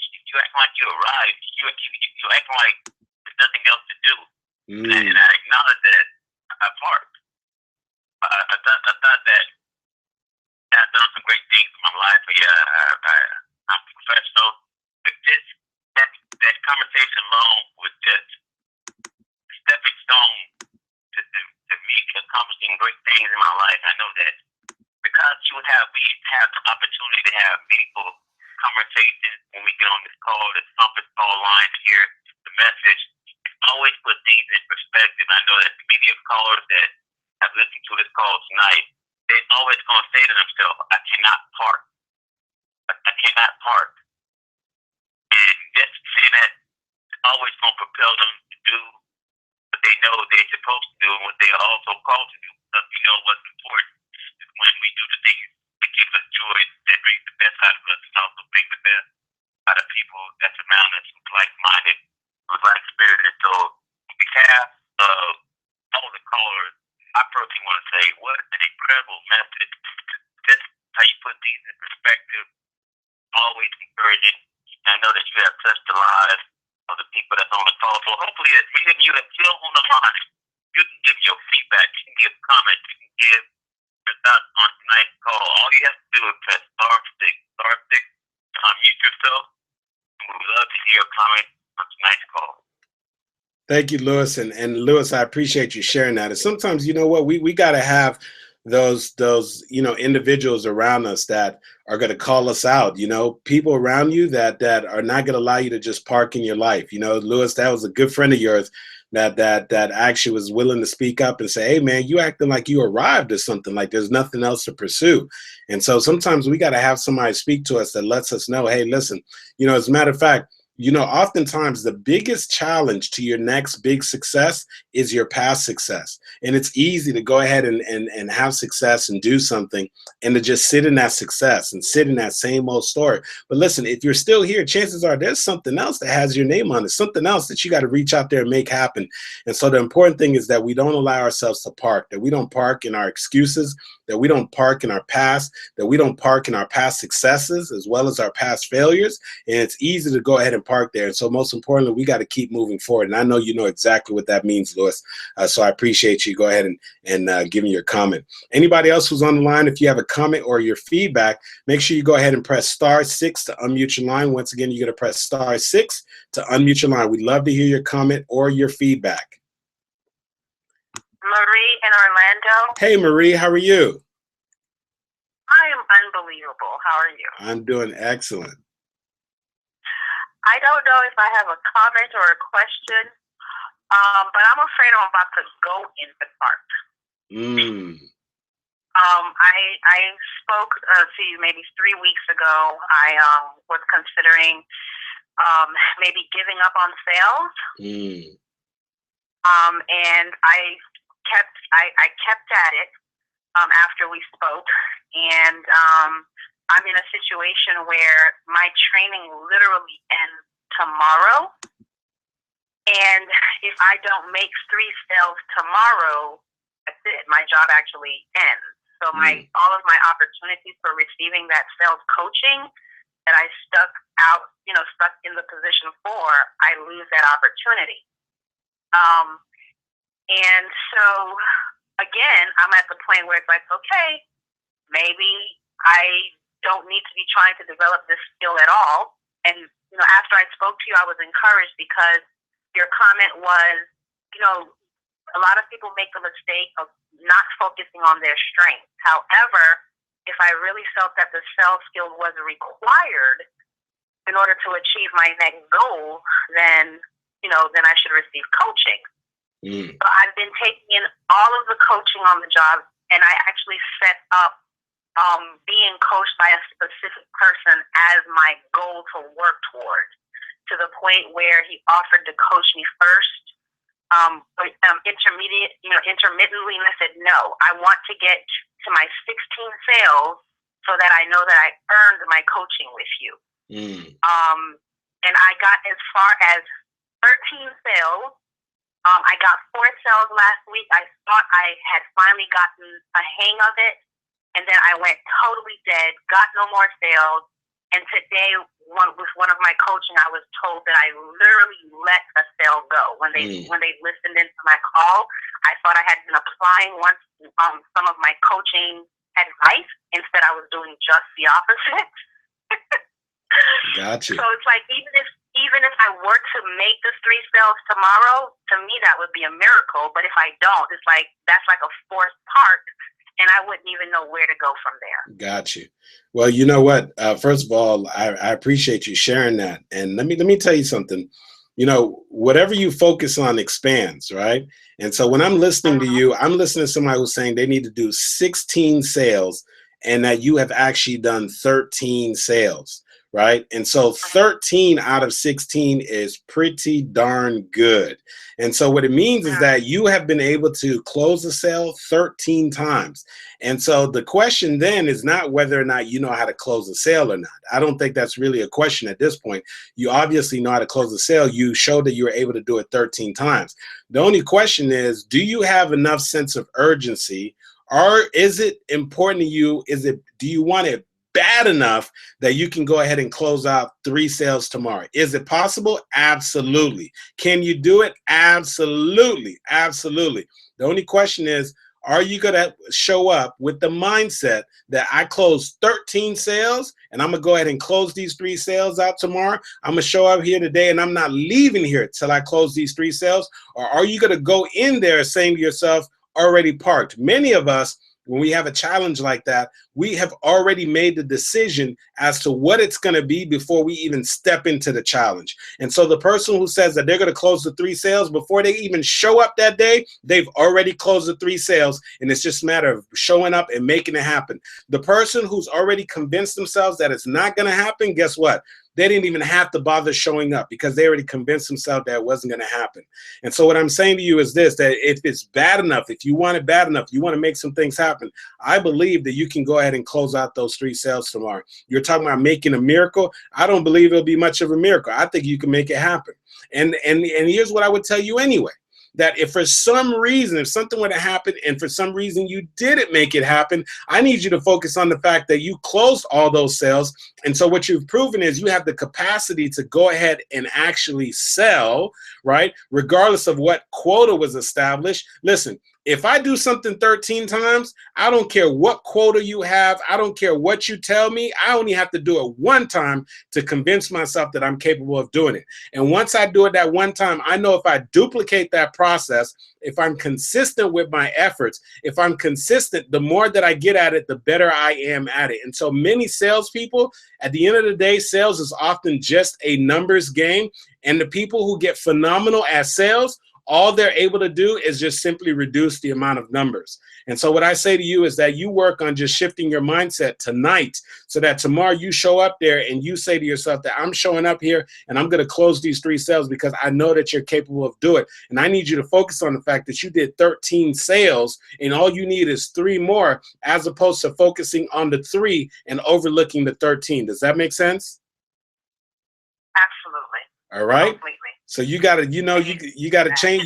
S3: you acting like you arrived. You acting like there's nothing else to do. And I acknowledged that I parked. I thought that I've done some great things in my life. I'm professional. But that conversation alone was just a stepping stone to me accomplishing great things in my life. I know that because we have the opportunity to have meaningful conversations when we get on this call, this conference call line here, the message, always put things in perspective. I know that many of callers that have listened to this call tonight, they're always going to say to themselves, I cannot park. I cannot park. And just saying that is always going to propel them to do what they know they're supposed to do and what they are also called to do. Because we know what's important is when we do the things that give us joy, that brings the best out of us, and also bring the best out of people that surround us who's like-minded, who's like-spirited. So on behalf of all the callers, I personally want to say what an incredible message. Just how you put things in perspective, always encouraging. And I know that you have touched the lives of the people that's on the call. So hopefully as many of you that still on the line, you can give your feedback, you can give comments, you can give your thoughts on tonight's call. All you have to do is press *6 to unmute yourself. And we would love to hear your comment on tonight's call.
S1: Thank you, Lewis. And Lewis, I appreciate you sharing that. And sometimes, you know what, we got to have those, individuals around us that are going to call us out, people around you that are not going to allow you to just park in your life. Lewis, that was a good friend of yours that actually was willing to speak up and say, hey man, you acting like you arrived or something, like there's nothing else to pursue. And so sometimes we got to have somebody speak to us that lets us know, hey, listen, as a matter of fact, oftentimes the biggest challenge to your next big success is your past success. And it's easy to go ahead and have success and do something and to just sit in that success and sit in that same old story. But listen, if you're still here, chances are there's something else that has your name on it, something else that you got to reach out there and make happen. And so the important thing is that we don't allow ourselves to park, that we don't park in our excuses, that we don't park in our past, that we don't park in our past successes as well as our past failures. And it's easy to go ahead and park there. And so most importantly, we got to keep moving forward. And I know you know exactly what that means, Lewis. So I appreciate you. Go ahead and give me your comment. Anybody else who's on the line, if you have a comment or your feedback, make sure you go ahead and press *6 to unmute your line. Once again, you're going to press *6 to unmute your line. We'd love to hear your comment or your feedback.
S4: Marie in Orlando.
S1: Hey, Marie, how are you?
S4: I am unbelievable. How are you?
S1: I'm doing excellent.
S4: I don't know if I have a comment or a question, but I'm afraid I'm about to go in the park. I spoke to you maybe 3 weeks ago. I was considering maybe giving up on sales. And I kept at it after we spoke, and I'm in a situation where my training literally ends tomorrow, and if I don't make 3 sales tomorrow, that's it. My job actually ends. So all of my opportunities for receiving that sales coaching that I stuck in the position for, I lose that opportunity. And so again, I'm at the point where it's like, okay, maybe I don't need to be trying to develop this skill at all. And, after I spoke to you, I was encouraged because your comment was, a lot of people make the mistake of not focusing on their strengths. However, if I really felt that the sales skill was required in order to achieve my next goal, then I should receive coaching. So I've been taking in all of the coaching on the job, and I actually set up being coached by a specific person as my goal to work towards, to the point where he offered to coach me first, intermittently, and I said, no, I want to get to my 16 sales so that I know that I earned my coaching with you. And I got as far as 13 sales. I got 4 sales last week. I thought I had finally gotten a hang of it, and then I went totally dead, got no more sales. And today, with one of my coaching, I was told that I literally let a sale go. When they listened into my call, I thought I had been applying some of my coaching advice. Instead, I was doing just the opposite.
S1: Gotcha.
S4: So it's like, even if I were to make the 3 sales tomorrow, to me that would be a miracle. But if I don't, it's like that's like a forced park, and I wouldn't even know where to go from there.
S1: Got you. Well, you know what? First of all, I appreciate you sharing that. And let me tell you something. Whatever you focus on expands, right? And so when I'm listening to you, I'm listening to somebody who's saying they need to do 16 sales and that you have actually done 13 sales. Right. And so 13 out of 16 is pretty darn good. And so what it means is that you have been able to close a sale 13 times. And so the question then is not whether or not you know how to close a sale or not. I don't think that's really a question at this point. You obviously know how to close a sale. You showed that you were able to do it 13 times. The only question is, do you have enough sense of urgency, or is it important to you? Do you want it bad enough that you can go ahead and close out 3 sales tomorrow? Is it possible? Absolutely. Can you do it? Absolutely. Absolutely. The only question is, Are you going to show up with the mindset that I closed 13 sales and I'm going to go ahead and close these 3 sales out tomorrow? I'm going to show up here today and I'm not leaving here till I close these 3 sales? Or are you going to go in there saying to yourself, already parked? Many of us, when we have a challenge like that, we have already made the decision as to what it's going to be before we even step into the challenge. And so the person who says that they're going to close the 3 sales before they even show up that day, they've already closed the 3 sales, and it's just a matter of showing up and making it happen. The person who's already convinced themselves that it's not going to happen, guess what? They didn't even have to bother showing up because they already convinced themselves that it wasn't going to happen. And so what I'm saying to you is this, that if it's bad enough, if you want it bad enough, you want to make some things happen, I believe that you can go ahead and close out those 3 sales tomorrow. You're talking about making a miracle. I don't believe it'll be much of a miracle. I think you can make it happen. And here's what I would tell you anyway. That if for some reason, if something were to happen and for some reason you didn't make it happen, I need you to focus on the fact that you closed all those sales. And so what you've proven is you have the capacity to go ahead and actually sell, right? Regardless of what quota was established. Listen, if I do something 13 times, I don't care what quota you have. I don't care what you tell me. I only have to do it 1 time to convince myself that I'm capable of doing it. And once I do it that 1 time, I know if I duplicate that process, if I'm consistent with my efforts, if I'm consistent, the more that I get at it, the better I am at it. And so many salespeople, at the end of the day, sales is often just a numbers game. And the people who get phenomenal at sales, all they're able to do is just simply reduce the amount of numbers. And so what I say to you is that you work on just shifting your mindset tonight so that tomorrow you show up there and you say to yourself that I'm showing up here and I'm going to close these 3 sales because I know that you're capable of doing it. And I need you to focus on the fact that you did 13 sales and all you need is 3 more as opposed to focusing on the 3 and overlooking the 13. Does that make sense?
S4: Absolutely.
S1: All right.
S4: Completely.
S1: So you gotta, you gotta change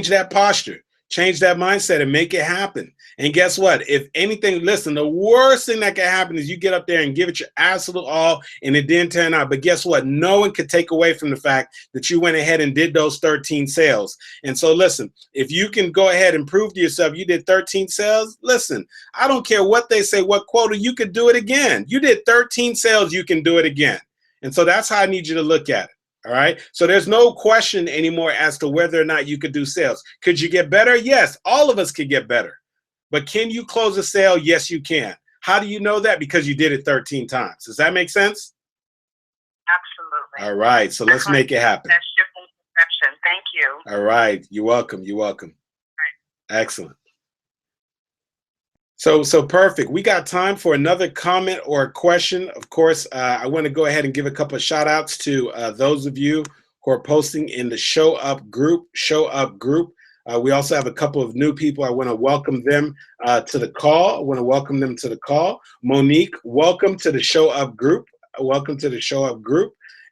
S1: that posture, change that mindset and make it happen. And guess what? If anything, listen, the worst thing that can happen is you get up there and give it your absolute all and it didn't turn out. But guess what? No one could take away from the fact that you went ahead and did those 13 sales. And so listen, if you can go ahead and prove to yourself you did 13 sales, listen, I don't care what they say, what quota, you could do it again. You did 13 sales, you can do it again. And so that's how I need you to look at it. All right. So there's no question anymore as to whether or not you could do sales. Could you get better? Yes, all of us could get better. But can you close a sale? Yes, you can. How do you know that? Because you did it 13 times. Does that make sense?
S4: Absolutely.
S1: All right. So let's make it happen.
S4: That's shifting perception. Thank you.
S1: All right. You're welcome. You're welcome. Right. Excellent. So perfect. We got time for another comment or a question. Of course, I want to go ahead and give a couple of shout outs to those of you who are posting in the Show Up group. We also have a couple of new people. I want to welcome them to the call. Monique, welcome to the Show Up group.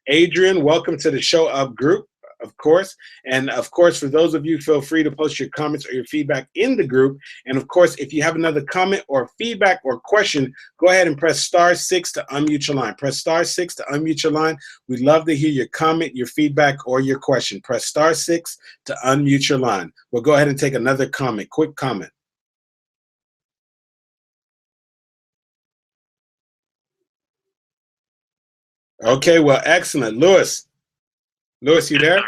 S1: Adrian, welcome to the Show Up group. Of course. And of course, for those of you, feel free to post your comments or your feedback in the group. And of course, if you have another comment or feedback or question, go ahead and press *6 to unmute your line. Press *6 to unmute your line. We'd love to hear your comment, your feedback, or your question. Press *6 to unmute your line. We'll go ahead and take another comment. Quick comment. Okay, well, excellent. Lewis, you there?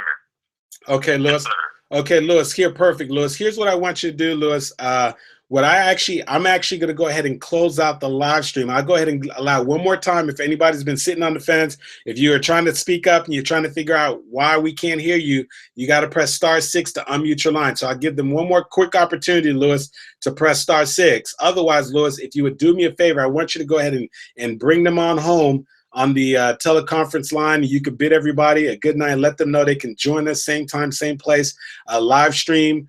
S1: Okay, Lewis. Okay, Lewis, here, perfect. Lewis, here's what I want you to do, Lewis. I'm actually going to go ahead and close out the live stream. I'll go ahead and allow one more time. If anybody's been sitting on the fence, if you are trying to speak up and you're trying to figure out why we can't hear you, you got to press *6 to unmute your line. So I'll give them one more quick opportunity, Lewis, to press *6. Otherwise, Lewis, if you would do me a favor, I want you to go ahead and bring them on home on the teleconference line. You could bid everybody a good night. Let them know they can join us same time, same place, live stream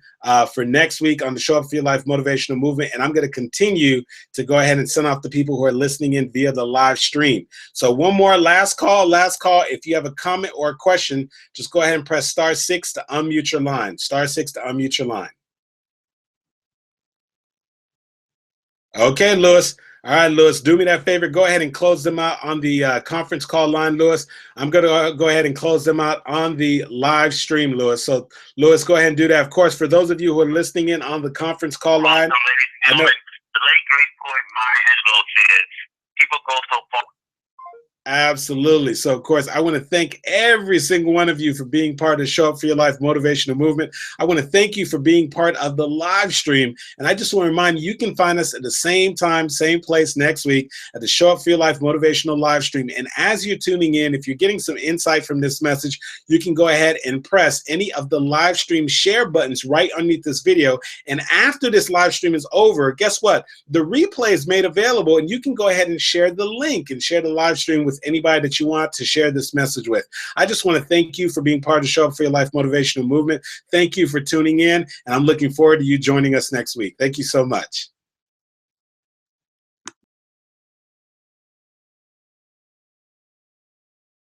S1: for next week on the Show Up for Your Life Motivational Movement. And I'm going to continue to go ahead and send off the people who are listening in via the live stream. So one more last call. If you have a comment or a question, just go ahead and press *6 to unmute your line. *6 to unmute your line. Okay, Lewis. All right, Lewis, do me that favor. Go ahead and close them out on the conference call line, Lewis. I'm going to go ahead and close them out on the live stream, Lewis. So, Lewis, go ahead and do that. Of course, for those of you who are listening in on the conference call line,
S3: the late great poet Maya Angelou says, people go so far.
S1: Absolutely. So, of course, I want to thank every single one of you for being part of Show Up for Your Life Motivational Movement. I want to thank you for being part of the live stream. And I just want to remind you, you can find us at the same time, same place next week at the Show Up for Your Life Motivational live stream. And as you're tuning in, if you're getting some insight from this message, you can go ahead and press any of the live stream share buttons right underneath this video. And after this live stream is over, guess what? The replay is made available, and you can go ahead and share the link and share the live stream with anybody that you want to share this message with. I just want to thank you for being part of Show Up for Your Life Motivational Movement. Thank you for tuning in, and I'm looking forward to you joining us next week. Thank you so much.